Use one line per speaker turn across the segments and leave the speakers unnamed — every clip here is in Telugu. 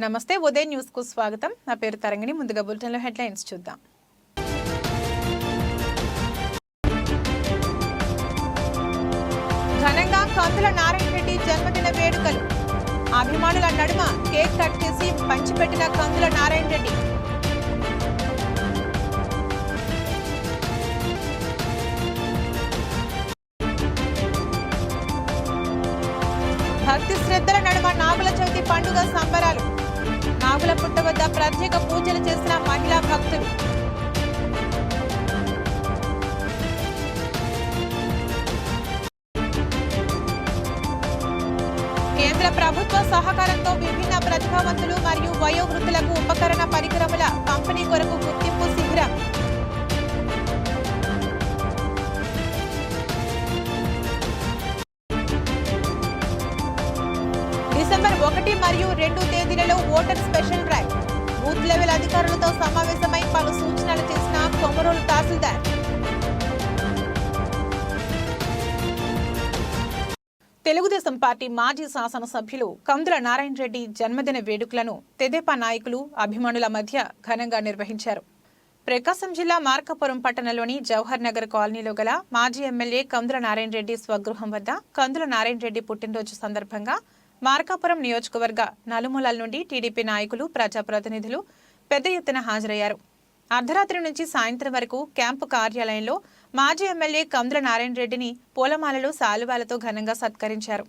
నమస్తే ఉదయ్ న్యూస్ కు స్వాగతం. నా పేరు తరంగిణి. ముందుగా బులెటిన్ లో హెడ్లైన్స్ చూద్దాం. ఘనంగా కందుల నారాయణ రెడ్డి జన్మదిన వేడుకలు. అభిమానుల నడుమ కేక్ కట్ చేసి పంచిపెట్టిన కందుల నారాయణ రెడ్డి. భక్తి శ్రద్ధల నడుమ నాగుల చవితి పండుగ సంబరాలు. నాగుల పుట్ట వద్ద ప్రత్యేక పూజలు చేసిన మహిళా భక్తులు. కేంద్ర ప్రభుత్వ సహకారంతో విభిన్న ప్రతిభావంతులు మరియు వయోవృద్ధులకు ఉపకరణ పరికరముల పంపిణీ కొరకు గుర్తింపు శిబిరం. డిసెంబర్ 1 మరియు 2 తేదీలలో voter special drive. Booth level అధికారులతో సమావేశమై పలు సూచనలు చేసిన కొమరోలు తహసీల్దార్. తెలుగుదేశం పార్టీ మాజీ శాసనసభ్యులు కందుల నారాయణ రెడ్డి జన్మదిన వేడుకలను తెదేపా నాయకులు అభిమానుల మధ్య ఘనంగా నిర్వహించారు. ప్రకాశం జిల్లా మార్కాపురం పట్టణంలోని జవహర్ నగర్ కాలనీలో గల మాజీ ఎమ్మెల్యే కందుల నారాయణ రెడ్డి స్వగృహం వద్ద కందుల నారాయణ రెడ్డి పుట్టినరోజు సందర్భంగా మార్కాపురం నియోజకవర్గ నలుమూలల నుండి టీడీపీ నాయకులు, ప్రజాప్రతినిధులు పెద్ద ఎత్తున హాజరయ్యారు. అర్ధరాత్రి నుంచి సాయంత్రం వరకు క్యాంపు కార్యాలయంలో మాజీ ఎమ్మెల్యే కందుల నారాయణ రెడ్డిని పూలమాలలు, శాలువాలతో ఘనంగా సత్కరించారు.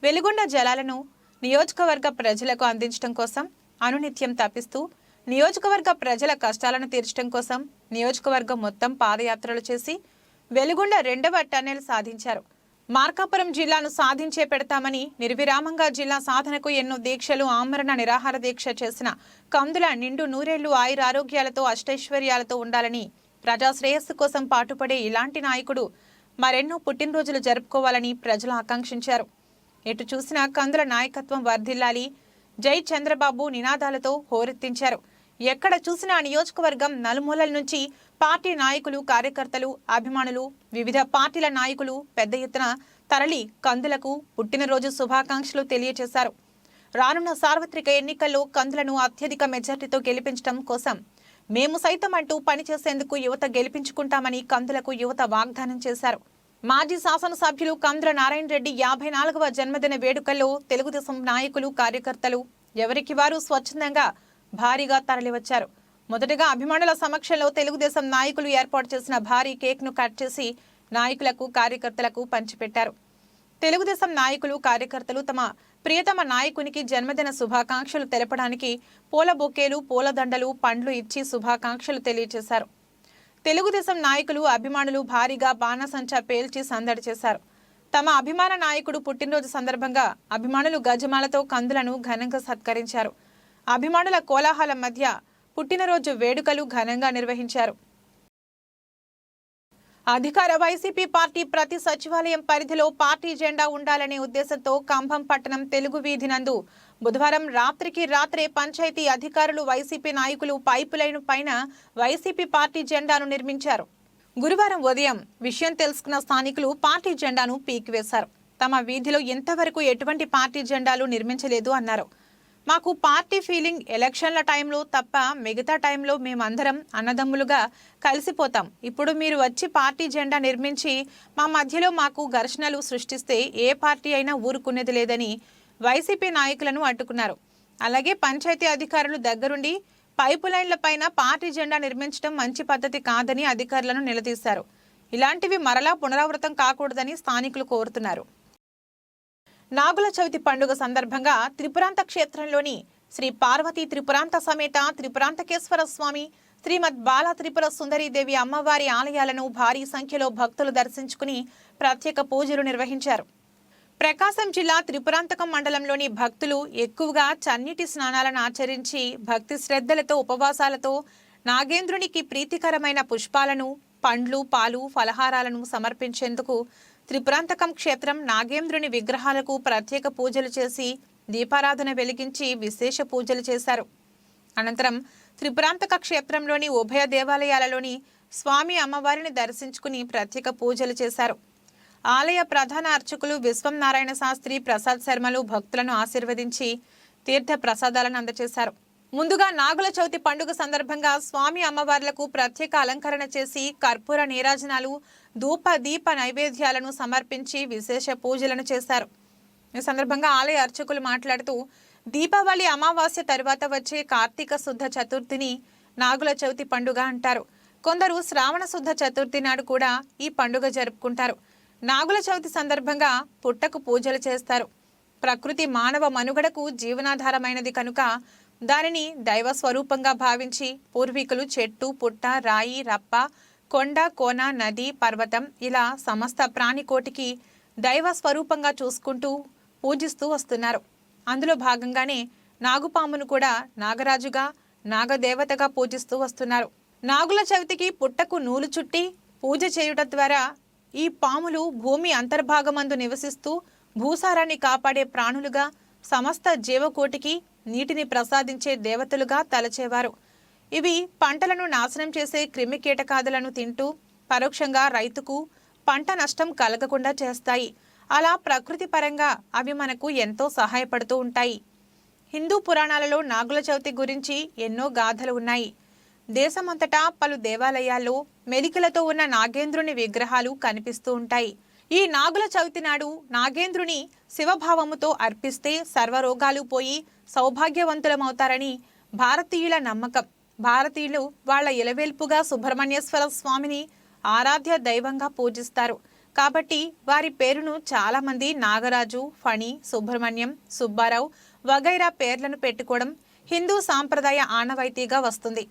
వెలుగొండ జలాలను నియోజకవర్గ ప్రజలకు అందించడం కోసం అనునిత్యం తప్పిస్తూ నియోజకవర్గ ప్రజల కష్టాలను తీర్చడం కోసం నియోజకవర్గం మొత్తం పాదయాత్రలు చేసి వెలుగొండ 2వ టన్నెల్ సాధించారు. మార్కాపురం జిల్లాను సాధించే పెడతామని నిర్విరామంగా జిల్లా సాధనకు ఎన్నో దీక్షలు, ఆమరణ నిరాహార దీక్ష చేసిన కందుల నిండు నూరేళ్లు ఆయురారోగ్యాలతో అష్టైశ్వర్యాలతో ఉండాలని, ప్రజాశ్రేయస్సు కోసం పాటుపడే ఇలాంటి నాయకుడు మరెన్నో పుట్టినరోజులు జరుపుకోవాలని ప్రజలు ఆకాంక్షించారు. ఎటు చూసినా కందుల నాయకత్వం వర్ధిల్లాలి, జై చంద్రబాబు నినాదాలతో హోరెత్తించారు. ఎక్కడ చూసినా నియోజకవర్గం నలుమూలల నుంచి పార్టీ నాయకులు, కార్యకర్తలు, అభిమానులు, వివిధ పార్టీల నాయకులు పెద్ద ఎత్తున తరలి కందులకు పుట్టినరోజు శుభాకాంక్షలు తెలియజేశారు. రానున్న సార్వత్రిక ఎన్నికల్లో కందులను అత్యధిక మెజార్టీతో గెలిపించడం కోసం మేము సైతం అంటూ పనిచేసేందుకు యువత గెలిపించుకుంటామని కందులకు యువత వాగ్దానం చేశారు. మాజీ శాసనసభ్యులు కందుల నారాయణ రెడ్డి 54వ జన్మదిన వేడుకల్లో తెలుగుదేశం నాయకులు, కార్యకర్తలు ఎవరికి వారు స్వచ్ఛందంగా భారీగా తరలివచ్చారు. మొదటగా అభిమానుల సమక్షంలో తెలుగుదేశం నాయకులు ఏర్పాటు చేసిన భారీ కేక్ ను కట్ చేసి నాయకులకు, కార్యకర్తలకు పంచిపెట్టారు. తెలుగుదేశం నాయకులు, కార్యకర్తలు తమ ప్రియతమ నాయకునికి జన్మదిన శుభాకాంక్షలు తెలపడానికి పూల బొకేలు, పూలదండలు, పండ్లు ఇచ్చి శుభాకాంక్షలు తెలియజేశారు. తెలుగుదేశం నాయకులు, అభిమానులు భారీగా బాణసంచా పేల్చి సందడి చేశారు. తమ అభిమాన నాయకుడు పుట్టినరోజు సందర్భంగా అభిమానులు గజమాలతో కందులను ఘనంగా సత్కరించారు. అభిమానుల కోలాహలం మధ్య పుట్టినరోజు వేడుకలు ఘనంగా నిర్వహించారు. అధికార వైసీపీ పార్టీ ప్రతి సచివాలయం పరిధిలో పార్టీ జెండా ఉండాలనే ఉద్దేశంతో కంభం పట్టణం తెలుగు వీధి నందు బుధవారం రాత్రికి రాత్రే పంచాయతీ అధికారులు, వైసీపీ నాయకులు పైపు లైన్ పైన వైసీపీ పార్టీ జెండాను నిర్మించారు. గురువారం ఉదయం విషయం తెలుసుకున్న స్థానికులు పార్టీ జెండాను పీకివేశారు. తమ వీధిలో ఇంతవరకు ఎటువంటి పార్టీ జెండాలు నిర్మించలేదు అన్నారు. మాకు పార్టీ ఫీలింగ్ ఎలక్షన్ల టైంలో తప్ప మిగతా టైంలో మేమందరం అన్నదమ్ములుగా కలిసిపోతాం. ఇప్పుడు మీరు వచ్చి పార్టీ జెండా నిర్మించి మా మధ్యలో మాకు ఘర్షణలు సృష్టిస్తే ఏ పార్టీ అయినా ఊరుకునేది లేదని వైసీపీ నాయకులను అడ్డుకున్నారు. అలాగే పంచాయతీ అధికారులు దగ్గరుండి పైపు లైన్ల పైన పార్టీ జెండా నిర్మించడం మంచి పద్ధతి కాదని అధికారులను నిలదీశారు. ఇలాంటివి మరలా పునరావృతం కాకూడదని స్థానికులు కోరుతున్నారు. నాగుల చవితి పండుగ సందర్భంగా త్రిపురాంత క్షేత్రంలోని శ్రీ పార్వతీ త్రిపురాంత సమేత త్రిపురాంతకేశ్వర స్వామి, శ్రీమద్ బాల త్రిపుర సుందరీదేవి అమ్మవారి ఆలయాలను భారీ సంఖ్యలో భక్తులు దర్శించుకుని ప్రత్యేక పూజలు నిర్వహించారు. ప్రకాశం జిల్లా త్రిపురాంతకం మండలంలోని భక్తులు ఎక్కువగా చన్నీటి స్నానాలను ఆచరించి భక్తి శ్రద్ధలతో, ఉపవాసాలతో నాగేంద్రునికి ప్రీతికరమైన పుష్పాలను, పండ్లు, పాలు, ఫలహారాలను సమర్పించేందుకు త్రిపురాంతకం క్షేత్రం నాగేంద్రుని విగ్రహాలకు ప్రత్యేక పూజలు చేసి దీపారాధన వెలిగించి విశేష పూజలు చేశారు. అనంతరం త్రిపురాంతక క్షేత్రంలోని ఉభయ దేవాలయాలలోని స్వామి అమ్మవారిని దర్శించుకుని ప్రత్యేక పూజలు చేశారు. ఆలయ ప్రధాన అర్చకులు విశ్వం నారాయణ శాస్త్రి, ప్రసాద్ శర్మలు భక్తులను ఆశీర్వదించి తీర్థ ప్రసాదాలను అందజేశారు. ముందుగా నాగుల చవితి పండుగ సందర్భంగా స్వామి అమ్మవార్లకు ప్రత్యేక అలంకరణ చేసి కర్పూర నీరాజనాలు, ధూప దీప నైవేద్యాలను సమర్పించి విశేష పూజలను చేశారు. ఈ సందర్భంగా ఆలయ అర్చకులు మాట్లాడుతూ దీపావళి అమావాస్య తరువాత వచ్చే కార్తీక శుద్ధ చతుర్థిని నాగుల చవితి పండుగ అంటారు. కొందరు శ్రావణ శుద్ధ చతుర్థి నాడు కూడా ఈ పండుగ జరుపుకుంటారు. నాగుల చవితి సందర్భంగా పుట్టకు పూజలు చేస్తారు. ప్రకృతి మానవ మనుగడకు జీవనాధారమైనది కనుక దానిని దైవ స్వరూపంగా భావించి పూర్వీకులు చెట్టు, పుట్ట, రాయి, రప్ప, కొండ, కోన, నది, పర్వతం ఇలా సమస్త ప్రాణికోటికి దైవ స్వరూపంగా చూసుకుంటూ పూజిస్తూ వస్తున్నారు. అందులో భాగంగానే నాగుపామును కూడా నాగరాజుగా, నాగదేవతగా పూజిస్తూ వస్తున్నారు. నాగుల చవితికి పుట్టకు నూలు చుట్టి పూజ చేయుట ద్వారా ఈ పాములు భూమి అంతర్భాగమందు నివసిస్తూ భూసారాన్ని కాపాడే ప్రాణులుగా, సమస్త జీవకోటికి నీటిని ప్రసాదించే దేవతలుగా తలచేవారు. ఇవి పంటలను నాశనం చేసే క్రిమి కీటకాదులను తింటూ పరోక్షంగా రైతుకు పంట నష్టం కలగకుండా చేస్తాయి. అలా ప్రకృతి పరంగా అవి మనకు ఎంతో సహాయపడుతూ ఉంటాయి. హిందూ పురాణాలలో నాగుల చవితి గురించి ఎన్నో గాథలు ఉన్నాయి. దేశమంతటా పలు దేవాలయాల్లో మెలికలతో ఉన్న నాగేంద్రుని విగ్రహాలు కనిపిస్తూ ఉంటాయి. ఈ నాగుల చవితి నాడు నాగేంద్రుని శివభావముతో అర్పిస్తే సర్వరోగాలు పోయి సౌభాగ్యవంతులమవుతారని భారతీయుల నమ్మకం. భారతీయులు వాళ్ళ ఇలవేల్పుగా సుబ్రహ్మణ్యేశ్వర స్వామిని ఆరాధ్య దైవంగా పూజిస్తారు. కాబట్టి వారి పేరును చాలా మంది నాగరాజు, ఫణి, సుబ్రహ్మణ్యం, సుబ్బారావు వగైరా పేర్లను పెట్టుకోవడం హిందూ సాంప్రదాయ ఆనవాయితీగా వస్తుంది.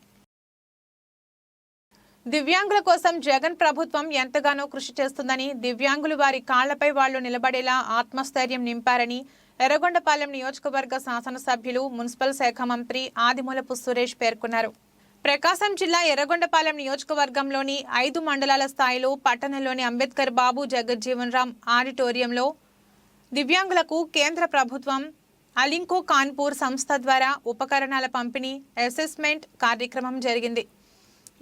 దివ్యాంగుల కోసం జగన్ ప్రభుత్వం ఎంతగానో కృషి చేస్తుందని, దివ్యాంగులు వారి కాళ్లపై వాళ్లు నిలబడేలా ఆత్మస్థైర్యం నింపారని ఎర్రగొండపాలెం నియోజకవర్గ శాసనసభ్యులు, మున్సిపల్ శాఖ మంత్రి ఆదిమూలపు సురేష్ పేర్కొన్నారు. ప్రకాశం జిల్లా ఎర్రగొండపాలెం నియోజకవర్గంలోని 5 మండలాల స్థాయిలో పట్టణంలోని అంబేద్కర్ బాబు జగజ్జీవన్ రామ్ ఆడిటోరియంలో దివ్యాంగులకు కేంద్ర ప్రభుత్వం అలింకో కాన్పూర్ సంస్థ ద్వారా ఉపకరణాల పంపిణీ అసెస్మెంట్ కార్యక్రమం జరిగింది.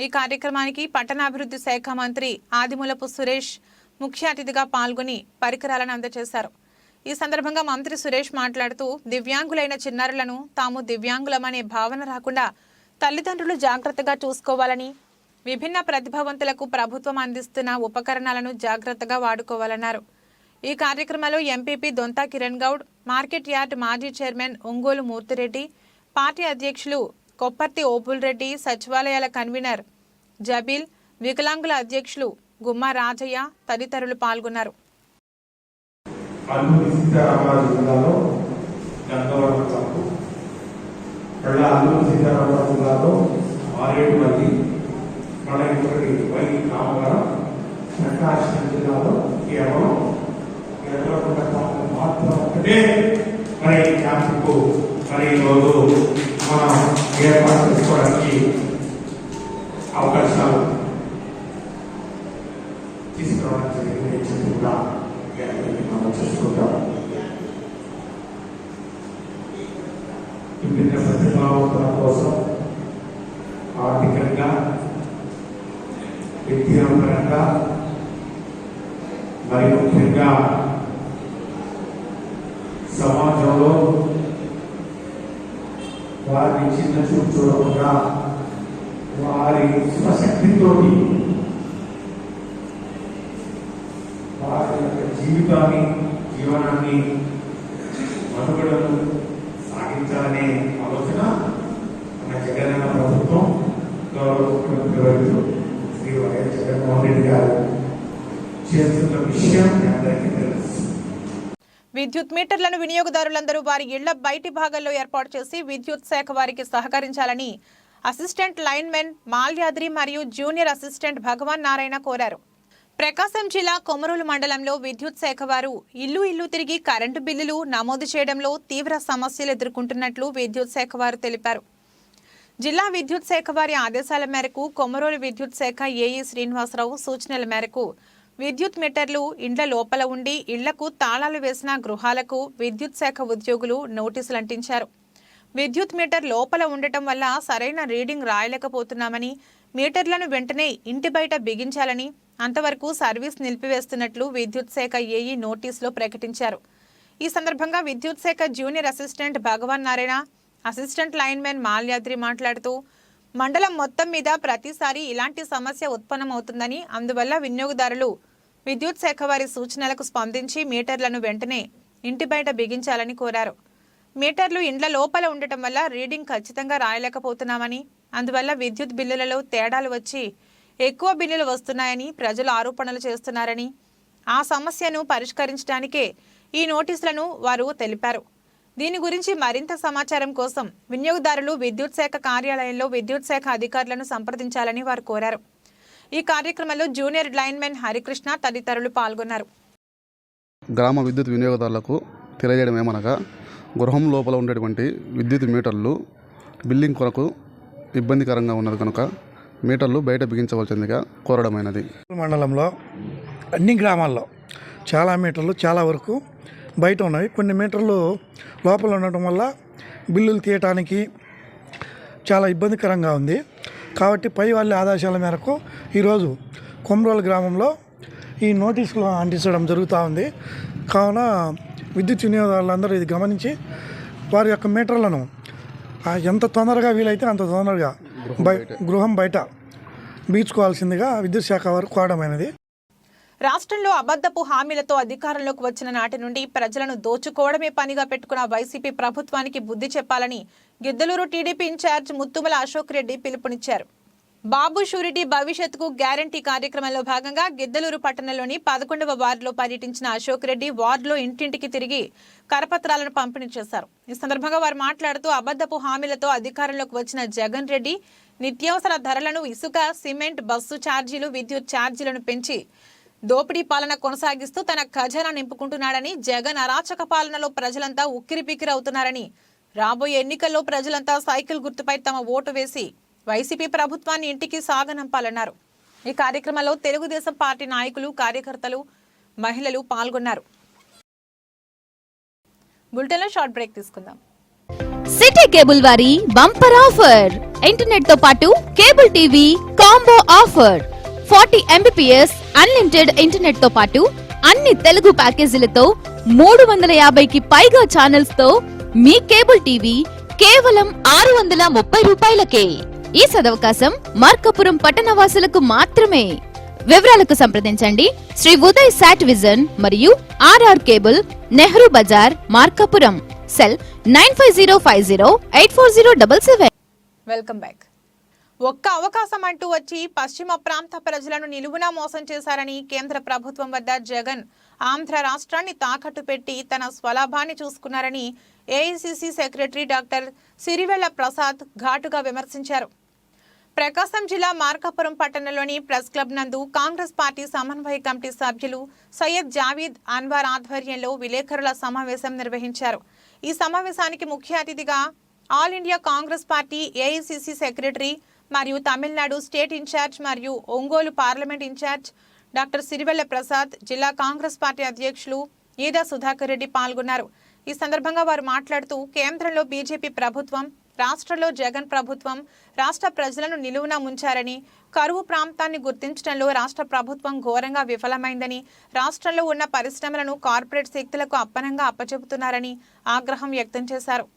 ఈ కార్యక్రమానికి పట్టణాభివృద్ధి శాఖ మంత్రి ఆదిమూలపు సురేష్ ముఖ్య అతిథిగా పాల్గొని పరికరాలను అందజేశారు. ఈ సందర్భంగా మంత్రి సురేష్ మాట్లాడుతూ దివ్యాంగులైన చిన్నారులను తాము దివ్యాంగులమనే భావన రాకుండా తల్లిదండ్రులు జాగ్రత్తగా చూసుకోవాలని, విభిన్న ప్రతిభావంతులకు ప్రభుత్వం అందిస్తున్న ఉపకరణాలను జాగ్రత్తగా వాడుకోవాలన్నారు. ఈ కార్యక్రమంలో MPP Dontha Kiran Goud, market yard మాజీ చైర్మన్ ఒంగోలు మూర్తిరెడ్డి, పార్టీ అధ్యక్షులు కొప్పర్తి ఓపుల్ రెడ్డి, సచివాలయాల కన్వీనర్ జబీల్, వికలాంగుల అధ్యక్షులు గుమ్మ రాజయ్య తదితరులు పాల్గొన్నారు.
ఏర్పాటు చేసుకోవడానికి అవకాశాలు తీసుకురావడం జరిగింది కూడా మనం చేసుకుంటాం. విభిన్న ప్రతిభావంతుల కోసం ఆర్థికంగా, వ్యక్తిగతంగా మరి ముఖ్యంగా సమాజంలో వారిని చిన్న చూపు చూడకుండా వారి స్వశక్తితో వారి యొక్క జీవనాన్ని మనుగడను సాగించాలనే ఆలోచన మన జగనన్న ప్రభుత్వం, గౌరవ ముఖ్యమంత్రి శ్రీ వైఎస్ జగన్మోహన్ రెడ్డి గారు చేస్తున్న విషయం అందరికీ తెలుసు.
విద్యుత్ మీటర్లను వినియోగదారులందరూ వారి ఇళ్ల బయటి భాగంలో ఏర్పాటు చేసి విద్యుత్ శాఖ వారికి సహకరించాలని అసిస్టెంట్ లైన్మెన్ మాల్యాద్రి మరియు జూనియర్ అసిస్టెంట్ భగవాన్ నారాయణ కోరారు. ప్రకాశం జిల్లా కొమరూలు మండలంలో విద్యుత్ శాఖ వారు ఇల్లు తిరిగి కరెంటు బిల్లులు నమోదు చేయడంలో తీవ్ర సమస్యలు ఎదుర్కొంటున్నట్లు విద్యుత్ శాఖ వారు తెలిపారు. జిల్లా విద్యుత్ శాఖ వారి ఆదేశాల మేరకు కొమరూలు విద్యుత్ శాఖ ఏఈ శ్రీనివాసరావు సూచనల మేరకు విద్యుత్ మీటర్లు ఇండ్ల లోపల ఉండి ఇళ్లకు తాళాలు వేసిన గృహాలకు విద్యుత్ శాఖ ఉద్యోగులు నోటీసులు అంటించారు. విద్యుత్ మీటర్ లోపల ఉండటం వల్ల సరైన రీడింగ్ రాయలేకపోతున్నామని, మీటర్లను వెంటనే ఇంటి బయట బిగించాలని, అంతవరకు సర్వీస్ నిలిపివేస్తున్నట్లు విద్యుత్ శాఖ ఏఈ నోటీసులో ప్రకటించారు. ఈ సందర్భంగా విద్యుత్ శాఖ జూనియర్ అసిస్టెంట్ భగవాన్ నారాయణ, అసిస్టెంట్ లైన్మెన్ మాల్యాద్రి మాట్లాడుతూ మండలం మొత్తం మీద ప్రతిసారి ఇలాంటి సమస్య ఉత్పన్నమవుతుందని, అందువల్ల వినియోగదారులు విద్యుత్ శాఖ వారి సూచనలకు స్పందించి మీటర్లను వెంటనే ఇంటి బయట బిగించాలని కోరారు. మీటర్లు ఇండ్ల లోపల ఉండటం వల్ల రీడింగ్ ఖచ్చితంగా రాయలేకపోతున్నామని, అందువల్ల విద్యుత్ బిల్లులలో తేడాలు వచ్చి ఎక్కువ బిల్లులు వస్తున్నాయని ప్రజలు ఆరోపణలు చేస్తున్నారని, ఆ సమస్యను పరిష్కరించడానికే ఈ నోటీసులను వారు తెలిపారు. దీని గురించి మరింత సమాచారం కోసం వినియోగదారులు విద్యుత్ శాఖ కార్యాలయంలో విద్యుత్ శాఖ అధికారులను సంప్రదించాలని వారు కోరారు. ఈ కార్యక్రమంలో జూనియర్ లైన్మెన్ హరికృష్ణ తదితరులు పాల్గొన్నారు.
గ్రామ విద్యుత్ వినియోగదారులకు తెలియజేయడం ఏమనగా, గృహం లోపల ఉండేటువంటి విద్యుత్ మీటర్లు బిల్లింగ్ కొరకు ఇబ్బందికరంగా ఉన్నది కనుక మీటర్లు బయట బిగించవలసిందిగా కోరడమైనది.
మండలంలో అన్ని గ్రామాల్లో చాలా మీటర్లు చాలా వరకు బయట ఉన్నవి. కొన్ని మీటర్లు లోపల ఉండటం వల్ల బిల్లులు తీయటానికి చాలా ఇబ్బందికరంగా ఉంది. కాబట్టి పై వాళ్ళ ఆదేశాల మేరకు ఈరోజు కొమ్రోలు గ్రామంలో ఈ నోటీసులు అంటించడం జరుగుతూ ఉంది. కావున విద్యుత్ వినియోగదారులందరూ ఇది గమనించి వారి యొక్క మీటర్లను ఎంత తొందరగా వీలైతే అంత తొందరగా గృహం బయట బీచుకోవాల్సిందిగా విద్యుత్ శాఖ వారు కోరడమైనది.
రాష్ట్రంలో అబద్ధపు హామీలతో అధికారంలోకి వచ్చిన నాటి నుండి ప్రజలను దోచుకోవడమే పనిగా పెట్టుకున్న వైసీపీ ప్రభుత్వానికి బుద్ధి చెప్పాలని గిద్దలూరు టీడీపీ ఇన్ఛార్జ్ ముత్తుమల అశోక్ రెడ్డి పిలుపునిచ్చారు. బాబు షూరిటీ భవిష్యత్తుకు గ్యారంటీ కార్యక్రమంలో భాగంగా గిద్దలూరు పట్టణంలోని 11వ వార్డులో పర్యటించిన అశోక్ రెడ్డి వార్డులో ఇంటింటికి తిరిగి కరపత్రాలను పంపిణీ చేశారు. ఈ సందర్భంగా వారు మాట్లాడుతూ అబద్ధపు హామీలతో అధికారంలోకి వచ్చిన జగన్ రెడ్డి నిత్యావసర ధరలను, ఇసుక, సిమెంట్, బస్సు ఛార్జీలు, విద్యుత్ ఛార్జీలను పెంచి దోపిడీ పాలన కొనసాగిస్తూ తన ఖజానా నింపుకుంటున్నాడని, జగన్ అరాచక పాలనలో ప్రజలంతా ఉక్కిరిబిక్కిరవుతున్నారని, రాబోయే ఎన్నికల్లో ప్రజలంతా సైకిల్ గుర్తుపై తమ ఓటు వేసి వైసీపీ ప్రభుత్వాన్ని ఇంటికి సాగనంపాలన్నారు. ఈ కార్యక్రమంలో తెలుగుదేశం పార్టీ నాయకులు, కార్యకర్తలు, మహిళలు పాల్గొన్నారు. బులెటిన్లో షార్ట్ బ్రేక్ తీసుకుందాం.
సిటీ కేబుల్ వారి బంపర్ ఆఫర్, ఇంటర్నెట్ తో పాటు cable TV combo offer. 40 Mbps unlimited internet తో పాటు అన్ని తెలుగు ప్యాకేజీలతో 350కి పైగా ఛానల్స్ తో మీ కేబుల్ టీవీ కేవలం 630 రూపాయలకే. ఈ సదవకాశం మార్కాపురం పట్టణవాసులకు మాత్రమే. వివరాలకు సంప్రదించండి శ్రీ ఉదయ్ సాట్ విజన్ మరియు RR cable, Nehru Bazar, Markapuram. Cell 9505084077.
Welcome back. ఒక్క అవకాశం అంటూ వచ్చి పశ్చిమ ప్రాంత ప్రజలను నిలువునా మోసం చేశారని కేంద్ర ప్రభుత్వం వద్ద జగన్ ఆంధ్ర రాష్ట్రాన్ని తాకట్టు పెట్టి తన స్వలాభాన్ని చూసుకున్నారని AICC secretary doctor Sirivella Prasad ఘాటుగా విమర్శించారు. ప్రకాశం జిల్లా మార్కాపురం పట్టణంలోని ప్రెస్ క్లబ్ నందు కాంగ్రెస్ పార్టీ సమన్వయ కమిటీ సభ్యులు సయ్యద్ జావీద్ అన్వర్ ఆధ్వర్యంలో విలేకరుల సమావేశం నిర్వహించారు. ఈ సమావేశానికి ముఖ్య అతిథిగా all India Congress party AICC secretary మరియు తమిళనాడు స్టేట్ ఇన్ఛార్జ్ మరియు Ongole parliament incharge doctor Sirivella Prasad, జిల్లా కాంగ్రెస్ పార్టీ అధ్యక్షులు ఈదా సుధాకర్ రెడ్డి పాల్గొన్నారు. ఈ సందర్భంగా వారు మాట్లాడుతూ కేంద్రంలో బీజేపీ ప్రభుత్వం, రాష్ట్రంలో జగన్ ప్రభుత్వం రాష్ట్ర ప్రజలను నిలువునా ముంచారని, కరువు ప్రాంతాన్ని గుర్తించడంలో రాష్ట్ర ప్రభుత్వం ఘోరంగా విఫలమైందని, రాష్ట్రంలో ఉన్న పరిశ్రమలను కార్పొరేట్ శక్తులకు అప్పనంగా అప్పచెబుతున్నారని ఆగ్రహం వ్యక్తం చేశారు.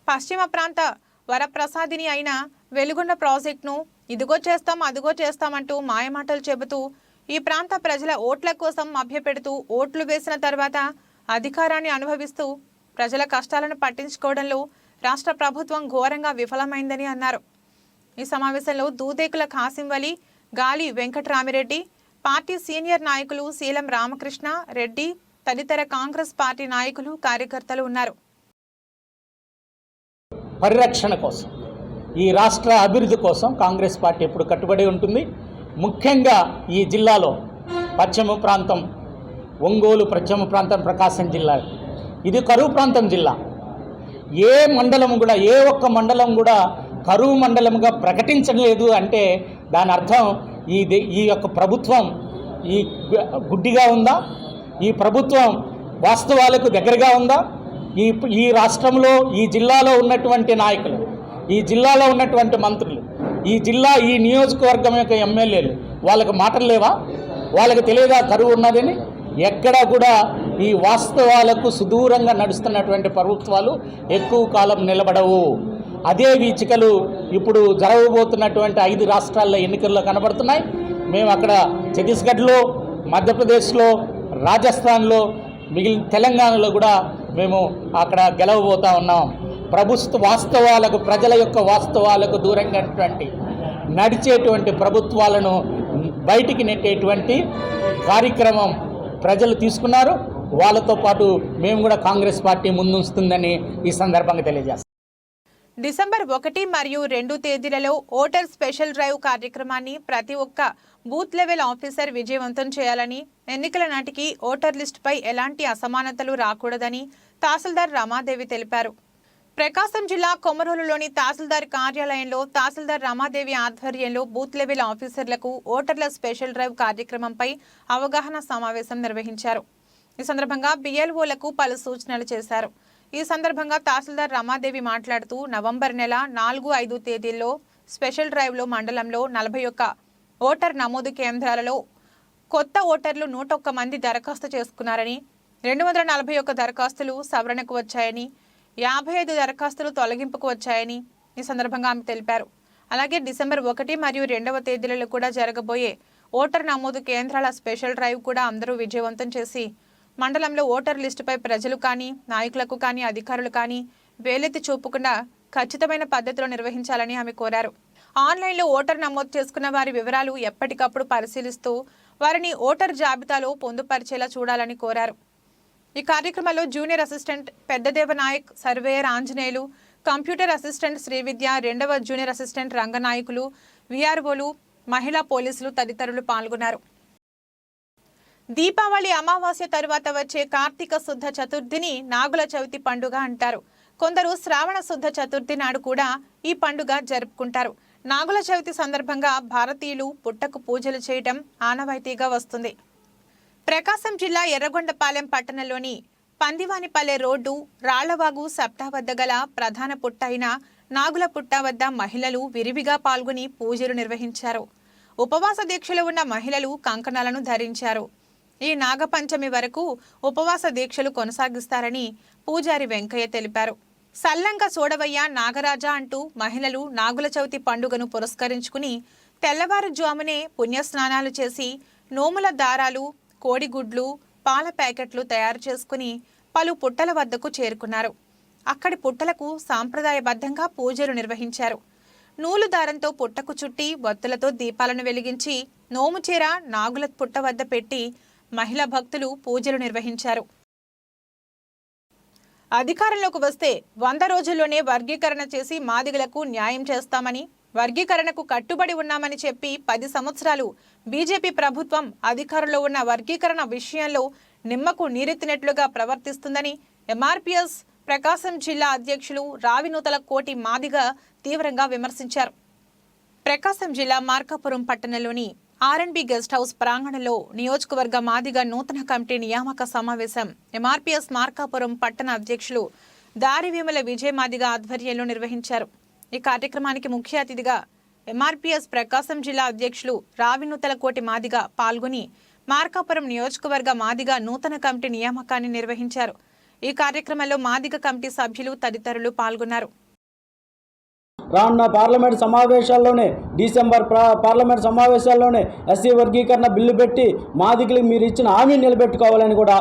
పశ్చిమ ప్రాంత వరప్రసాదిని అయిన వెలుగొండ ప్రాజెక్టును ఇదిగో చేస్తాం అదిగో చేస్తామంటూ మాయమాటలు చెబుతూ ఈ ప్రాంత ప్రజల ఓట్ల కోసం మభ్యపెడుతూ ఓట్లు వేసిన తర్వాత అధికారాన్ని అనుభవిస్తూ ప్రజల కష్టాలను పట్టించుకోవడంలో రాష్ట్ర ప్రభుత్వం ఘోరంగా విఫలమైందని అన్నారు. ఈ సమావేశంలో దూదేకుల కాసింవలి, గాలి వెంకటరామిరెడ్డి, పార్టీ సీనియర్ నాయకులు శీలం రామకృష్ణ రెడ్డి తదితర కాంగ్రెస్ పార్టీ నాయకులు, కార్యకర్తలు ఉన్నారు.
పరిరక్షణ కోసం, ఈ రాష్ట్ర అభివృద్ధి కోసం కాంగ్రెస్ పార్టీ ఎప్పుడు కట్టుబడి ఉంటుంది. ముఖ్యంగా ఈ జిల్లాలో పశ్చిమ ప్రాంతం, ఒంగోలు పశ్చిమ ప్రాంతం, ప్రకాశం జిల్లా ఇది కరువు ప్రాంతం జిల్లా. ఏ మండలం కూడా, ఏ ఒక్క మండలం కూడా కరువు మండలంగా ప్రకటించలేదు అంటే దాని అర్థం ఈ యొక్క ప్రభుత్వం ఈ గుడ్డిగా ఉందా, ఈ ప్రభుత్వం వాస్తవాలకు దగ్గరగా ఉందా, ఈ రాష్ట్రంలో ఈ జిల్లాలో ఉన్నటువంటి నాయకులు, ఈ జిల్లాలో ఉన్నటువంటి మంత్రులు, ఈ నియోజకవర్గం యొక్క ఎమ్మెల్యేలు వాళ్ళకి మాటలు లేవా? వాళ్ళకి తెలియదా కరువు ఉన్నదని? ఎక్కడా కూడా ఈ వాస్తవాలకు సుదూరంగా నడుస్తున్నటువంటి ప్రభుత్వాలు ఎక్కువ కాలం నిలబడవు. అదే వీచికలు ఇప్పుడు జరగబోతున్నటువంటి 5 రాష్ట్రాల్లో ఎన్నికల్లో కనబడుతున్నాయి. మేము అక్కడ ఛత్తీస్గఢ్లో, మధ్యప్రదేశ్లో, రాజస్థాన్లో, మిగిలిన తెలంగాణలో కూడా మేము అక్కడ గెలవబోతా ఉన్నాం. వాస్తవాలకు, ప్రజల యొక్క వాస్తవాలకు దూరంగా నడిచేటువంటి ప్రభుత్వాలను బయటికి నెట్టేటువంటి కార్యక్రమం ప్రజలు తీసుకున్నారు. వాళ్ళతో పాటు మేము కూడా కాంగ్రెస్ పార్టీ ముందుంటుందని ఈ సందర్భంగా తెలియజేస్తాం.
డిసెంబర్ 1 మరియు 2 తేదీలలో ఓటర్ స్పెషల్ డ్రైవ్ కార్యక్రమాన్ని ప్రతి ఒక్క బూత్ లెవెల్ ఆఫీసర్ విజయవంతం చేయాలని, ఎన్నికల నాటికి ఓటర్ లిస్టుపై ఎలాంటి అసమానతలు రాకూడదని తహసీల్దార్ రమాదేవి తెలిపారు. ప్రకాశం జిల్లా కొమరోలులోని తహసీల్దార్ కార్యాలయంలో తహసీల్దార్ రమాదేవి ఆధ్వర్యంలో బూత్ లెవెల్ ఆఫీసర్లకు ఓటర్ల స్పెషల్ డ్రైవ్ కార్యక్రమంపై అవగాహన సమావేశం నిర్వహించారు. ఈ సందర్భంగా బిఎల్ఓలకు పలు సూచనలు చేశారు. ఈ సందర్భంగా తహసీల్దార్ రమాదేవి మాట్లాడుతూ నవంబర్ నెల 4, 5 తేదీల్లో స్పెషల్ డ్రైవ్లో మండలంలో 41 ఓటర్ నమోదు కేంద్రాలలో కొత్త ఓటర్లు 101 మంది దరఖాస్తు చేసుకున్నారని, 241 దరఖాస్తులు సవరణకు వచ్చాయని, 55 దరఖాస్తులు తొలగింపుకు వచ్చాయని ఈ సందర్భంగా ఆమె తెలిపారు. అలాగే డిసెంబర్ 1 మరియు 2వ తేదీలలో కూడా జరగబోయే ఓటర్ నమోదు కేంద్రాల స్పెషల్ డ్రైవ్ కూడా అందరూ విజయవంతం చేసి మండలంలో ఓటర్ లిస్టుపై ప్రజలు కానీ, నాయకులకు కానీ, అధికారులు కానీ వేలెత్తి చూపకుండా ఖచ్చితమైన పద్ధతిలో నిర్వహించాలని ఆమె కోరారు. ఆన్లైన్లో ఓటర్ నమోదు చేసుకున్న వారి వివరాలు ఎప్పటికప్పుడు పరిశీలిస్తూ వారిని ఓటర్ జాబితాలో పొందుపరిచేలా చూడాలని కోరారు. ఈ కార్యక్రమంలో junior assistant Peddadeva Nayak, surveyor Anjaneyulu, computer assistant Srividya, 2వ జూనియర్ అసిస్టెంట్ రంగనాయకులు, విఆర్ఓలు, మహిళా పోలీసులు తదితరులు పాల్గొన్నారు. దీపావళి అమావాస్య తరువాత వచ్చే కార్తీక శుద్ధ చతుర్థిని నాగుల చవితి పండుగ అంటారు. కొందరు శ్రావణ శుద్ధ చతుర్థి నాడు కూడా ఈ పండుగ జరుపుకుంటారు. నాగుల చవితి సందర్భంగా భారతీయులు పుట్టకు పూజలు చేయటం ఆనవాయితీగా వస్తుంది. ప్రకాశం జిల్లా ఎర్రగొండపాలెం పట్టణంలోని పందివానిపల్లె రోడ్డు రాళ్లవాగు సప్తా వద్ద గల ప్రధాన పుట్ట అయిన నాగుల పుట్ట వద్ద మహిళలు విరివిగా పాల్గొని పూజలు నిర్వహించారు. ఉపవాస దీక్షలు ఉన్న మహిళలు కంకణాలను ధరించారు. ఈ నాగపంచమి వరకు ఉపవాస దీక్షలు కొనసాగిస్తారని పూజారి వెంకయ్య తెలిపారు. సల్లంక సోడవయ్య నాగరాజ అంటూ మహిళలు నాగుల చవితి పండుగను పురస్కరించుకుని తెల్లవారుజామునే పుణ్యస్నానాలు చేసి నోముల దారాలు, కోడిగుడ్లు, పాల ప్యాకెట్లు తయారు చేసుకుని పలు పుట్టల వద్దకు చేరుకున్నారు. అక్కడి పుట్టలకు సాంప్రదాయబద్ధంగా పూజలు నిర్వహించారు. నూలు దారంతో పుట్టకు చుట్టి వత్తులతో దీపాలను వెలిగించి నోముచీర నాగుల పుట్ట వద్ద పెట్టి మహిళా భక్తులు పూజలు నిర్వహించారు. అధికారంలోకి వస్తే 100 రోజుల్లోనే వర్గీకరణ చేసి మాదిగలకు న్యాయం చేస్తామని, వర్గీకరణకు కట్టుబడి ఉన్నామని చెప్పి 10 సంవత్సరాలు బీజేపీ ప్రభుత్వం అధికారంలో ఉన్న వర్గీకరణ విషయంలో నిమ్మకు నీరెత్తినట్లుగా ప్రవర్తిస్తుందని ఎంఆర్పీఎస్ ప్రకాశం జిల్లా అధ్యక్షులు రావినూతల కోటి మాదిగ తీవ్రంగా విమర్శించారు. ప్రకాశం జిల్లా మార్కాపురం పట్టణంలోని ఆర్ఎండ్బి గెస్ట్ హౌస్ ప్రాంగణంలో నియోజకవర్గ మాదిగ నూతన కమిటీ నియామక సమావేశం ఎంఆర్పీఎస్ మార్కాపురం పట్టణ అధ్యక్షులు దారివేముల విజయ మాదిగ ఆధ్వర్యంలో నిర్వహించారు. ఈ కార్యక్రమానికి ముఖ్య అతిథిగా ఎంఆర్పీఎస్ ప్రకాశం జిల్లా అధ్యక్షులు రావినూతల కోటి మాదిగ పాల్గొని మార్కాపురం నియోజకవర్గ మాదిగ నూతన కమిటీ నియామకాన్ని నిర్వహించారు. ఈ కార్యక్రమంలో మాదిగ కమిటీ సభ్యులు తదితరులు పాల్గొన్నారు.
రానున్న పార్లమెంట్ సమావేశాల్లోనే, డిసెంబర్ పార్లమెంట్ సమావేశాల్లోనే ఎస్సీ వర్గీకరణ బిల్లు పెట్టి మాదిగలకు మీరు ఇచ్చిన హామీని నిలబెట్టుకోవాలని కూడా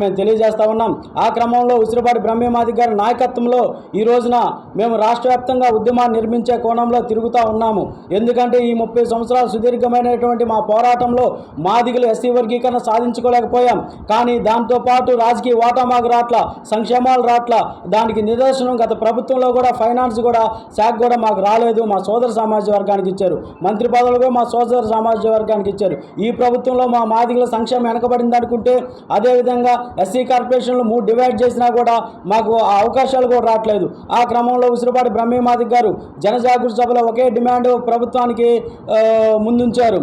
మేము తెలియజేస్తా ఉన్నాం. ఆ క్రమంలో ఉసిరిపాటి బ్రహ్మమాది గారి నాయకత్వంలో ఈ రోజున మేము రాష్ట్ర వ్యాప్తంగా ఉద్యమాన్ని నిర్మించే కోణంలో తిరుగుతూ ఉన్నాము. ఎందుకంటే ఈ 30 సంవత్సరాల సుదీర్ఘమైనటువంటి మా పోరాటంలో మాదిగలు ఎస్సీ వర్గీకరణ సాధించుకోలేకపోయాం. కానీ దాంతోపాటు రాజకీయ వాటా మాకు రాట్ల, సంక్షేమాలు రాట్ల. దానికి నిదర్శనం గత ప్రభుత్వంలో కూడా ఫైనాన్స్ కూడా శాఖ కూడా మాకు రాలేదు. మా సోదర సమాజ వర్గానికి ఇచ్చారు. మంత్రి పదవులు కూడా మా సోదర సమాజ వర్గానికి ఇచ్చారు. ఈ ప్రభుత్వంలో మా మాదిగల సంక్షేమం వెనకబడింది అనుకుంటే, అదేవిధంగా ఎస్సీ కార్పొరేషన్లు 3 డివైడ్ చేసినా కూడా మాకు ఆ అవకాశాలు కూడా రావట్లేదు. ఆ క్రమంలో ఉసిరిపాటి బ్రహ్మమాది గారు జనజాగృతి సభలో ఒకే డిమాండ్ ప్రభుత్వానికి ముందుంచారు.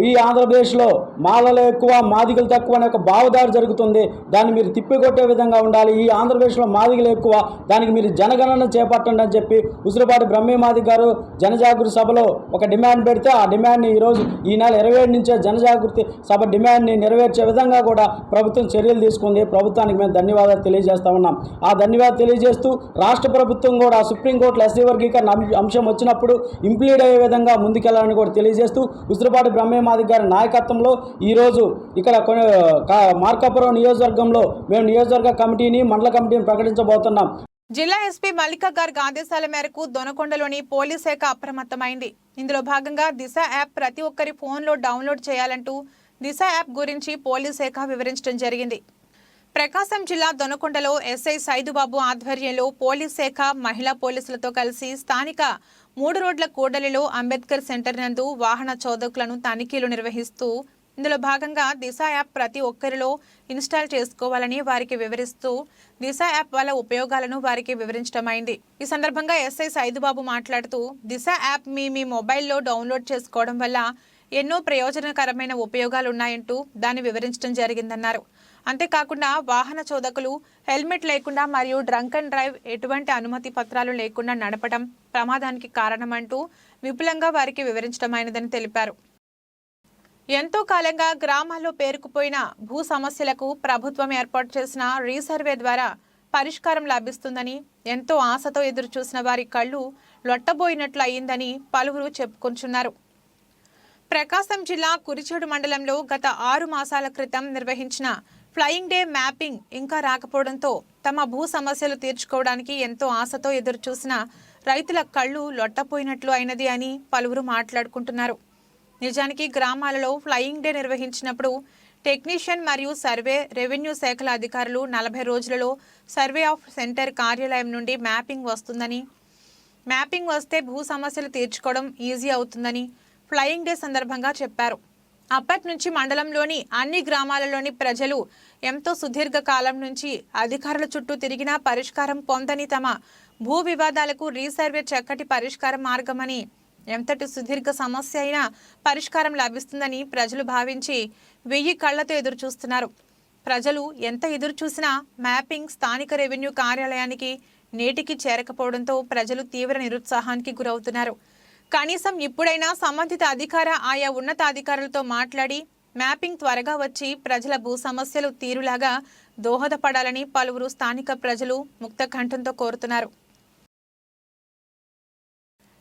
ఈ ఆంధ్రప్రదేశ్లో మాలలు ఎక్కువ మాదిగలు తక్కువ అనే ఒక భావదారి జరుగుతుంది. దాన్ని మీరు తిప్పికొట్టే విధంగా ఉండాలి. ఈ ఆంధ్రప్రదేశ్లో మాదిగలు ఎక్కువ, దానికి మీరు జనగణన చేపట్టండి అని చెప్పి ఉసిరిపాటి బ్రహ్మే మాదిగ గారు జనజాగృతి సభలో ఒక డిమాండ్ పెడితే ఆ డిమాండ్ని ఈరోజు ఈ నెల 27 నుంచే జనజాగృతి సభ డిమాండ్ని నెరవేర్చే విధంగా కూడా ప్రభుత్వం చర్యలు తీసుకుంది. ప్రభుత్వానికి మేము ధన్యవాదాలు తెలియజేస్తా ఉన్నాం. ఆ ధన్యవాదాలు తెలియజేస్తూ రాష్ట్ర ప్రభుత్వం కూడా సుప్రీంకోర్టులో ఎస్సీ వర్గీకరణ అంశం వచ్చినప్పుడు ఇంప్లీడ్ అయ్యే విధంగా ముందుకెళ్లాలని కూడా తెలియజేస్తూ ఉసిరిపాటి బ్రహ్మే మాదిగ గారి నాయకత్వంలో ఈరోజు ఇక్కడ మార్కాపురం నియోజకవర్గంలో మేము నియోజకవర్గ కమిటీని మండల కమిటీని ప్రకటించబోతున్నాం.
జిల్లా ఎస్పీ మల్లికా గారి ఆదేశాల మేరకు దొనకొండలోని పోలీస్ శాఖ అప్రమత్తమైంది. ఇందులో భాగంగా దిశ యాప్ ప్రతి ఒక్కరి ఫోన్లో డౌన్లోడ్ చేయాలంటూ దిశ యాప్ గురించి పోలీస్ శాఖ వివరించడం జరిగింది. ప్రకాశం జిల్లా దొనకొండలో ఎస్ఐ సైదుబాబు ఆధ్వర్యంలో పోలీస్ శాఖ మహిళా పోలీసులతో కలిసి స్థానిక 3 రోడ్ల కూడలిలో అంబేద్కర్ సెంటర్ నందు వాహన చోదకులను తనిఖీలు నిర్వహిస్తూ ఇందులో భాగంగా దిశ యాప్ ప్రతి ఒక్కరిలో ఇన్స్టాల్ చేసుకోవాలని వారికి వివరిస్తూ దిశ యాప్ వల్ల ఉపయోగాలను వారికి వివరించడమైంది. ఈ సందర్భంగా ఎస్ఐ సైదుబాబు మాట్లాడుతూ దిశ యాప్ మీ మొబైల్లో డౌన్లోడ్ చేసుకోవడం వల్ల ఎన్నో ప్రయోజనకరమైన ఉపయోగాలు ఉన్నాయంటూ దాన్ని వివరించడం జరిగిందన్నారు. అంతేకాకుండా వాహన చోదకులు హెల్మెట్ లేకుండా మరియు డ్రంక్ అండ్ డ్రైవ్ ఎటువంటి అనుమతి పత్రాలు లేకుండా నడపడం ప్రమాదానికి కారణమంటూ విపులంగా వారికి వివరించడమైనదని తెలిపారు. ఎంతో కాలంగా గ్రామాల్లో పేరుకుపోయిన భూ సమస్యలకు ప్రభుత్వం ఏర్పాటు చేసిన రీసర్వే ద్వారా పరిష్కారం లభిస్తుందని ఎంతో ఆశతో ఎదురు చూసిన వారి కళ్ళు లొట్టబోయినట్లు అయిందని పలువురు చెప్పుకొంటున్నారు. ప్రకాశం జిల్లా కురిచేడు మండలంలో గత 6 మాసాల క్రితం నిర్వహించిన ఫ్లయింగ్ డే మ్యాపింగ్ ఇంకా రాకపోవడంతో తమ భూ సమస్యలు తీర్చుకోవడానికి ఎంతో ఆశతో ఎదురు చూసిన రైతుల కళ్ళు లొట్టపోయినట్లు అయినది అని పలువురు మాట్లాడుకుంటున్నారు. నిజానికి గ్రామాలలో ఫ్లయింగ్ డే నిర్వహించినప్పుడు టెక్నీషియన్ మరియు సర్వే రెవెన్యూ శాఖల అధికారులు 40 రోజులలో సర్వే ఆఫ్ సెంటర్ కార్యాలయం నుండి మ్యాపింగ్ వస్తుందని, మ్యాపింగ్ వస్తే భూ సమస్యలు తీర్చుకోవడం ఈజీ అవుతుందని ఫ్లయింగ్ డే సందర్భంగా చెప్పారు. అప్పటి నుంచి మండలంలోని అన్ని గ్రామాలలోని ప్రజలు ఎంతో సుదీర్ఘ కాలం నుంచి అధికారుల చుట్టూ తిరిగినా పరిష్కారం పొందని తమ భూ వివాదాలకు రీసర్వే చక్కటి పరిష్కార మార్గమని, ఎంతటి సుదీర్ఘ సమస్య అయినా పరిష్కారం లభిస్తుందని ప్రజలు భావించి 1000 కళ్లతో ఎదురు చూస్తున్నారు. ప్రజలు ఎంత ఎదురు చూసినా మ్యాపింగ్ స్థానిక రెవెన్యూ కార్యాలయానికి నేటికి చేరకపోవడంతో ప్రజలు తీవ్ర నిరుత్సాహానికి గురవుతున్నారు. కనీసం ఇప్పుడైనా సంబంధిత అధికార ఆయా ఉన్నతాధికారులతో మాట్లాడి మ్యాపింగ్ త్వరగా వచ్చి ప్రజల భూ సమస్యలు తీరులాగా దోహదపడాలని పలువురు స్థానిక ప్రజలు ముక్త కంఠంతో కోరుతున్నారు.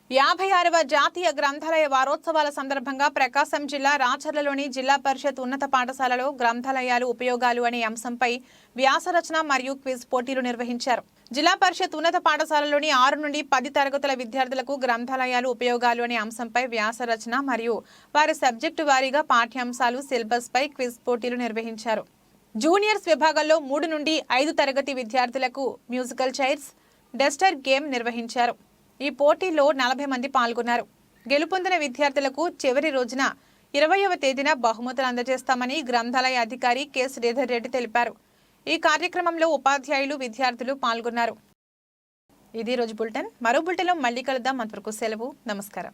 56వ జాతీయ గ్రంథాలయ వారోత్సవాల సందర్భంగా ప్రకాశం జిల్లా రాచర్లలోని జిల్లా పరిషత్ ఉన్నత పాఠశాలలో గ్రంథాలయాలు ఉపయోగాలు అనే అంశంపై వ్యాసరచన మరియు క్విజ్ పోటీలు నిర్వహించారు. జిల్లా పరిషత్ ఉన్నత పాఠశాలలోని 6 నుండి 10 తరగతుల విద్యార్థులకు గ్రంథాలయాలు ఉపయోగాలు అనే అంశంపై వ్యాసరచన మరియు వారి సబ్జెక్టు వారీగా పాఠ్యాంశాలు సిలబస్ పై క్విజ్ పోటీలు నిర్వహించారు. జూనియర్స్ విభాగంలో 3 నుండి 5 తరగతి విద్యార్థులకు మ్యూజికల్ చైర్స్, డస్టర్ గేమ్ నిర్వహించారు. ఈ పోటీలో 40 మంది పాల్గొన్నారు. గెలుపొందిన విద్యార్థులకు చివరి రోజున 20వ తేదీన బహుమతులు అందజేస్తామని గ్రంథాలయ అధికారి కె శ్రీధర్ రెడ్డి తెలిపారు. ఈ కార్యక్రమంలో ఉపాధ్యాయులు, విద్యార్థులు పాల్గొన్నారు. ఇది రోజు బులెటిన్. మరో బులెటిన్లో మళ్ళీ కలుద్దాం. అంతవరకు సెలవు. నమస్కారం.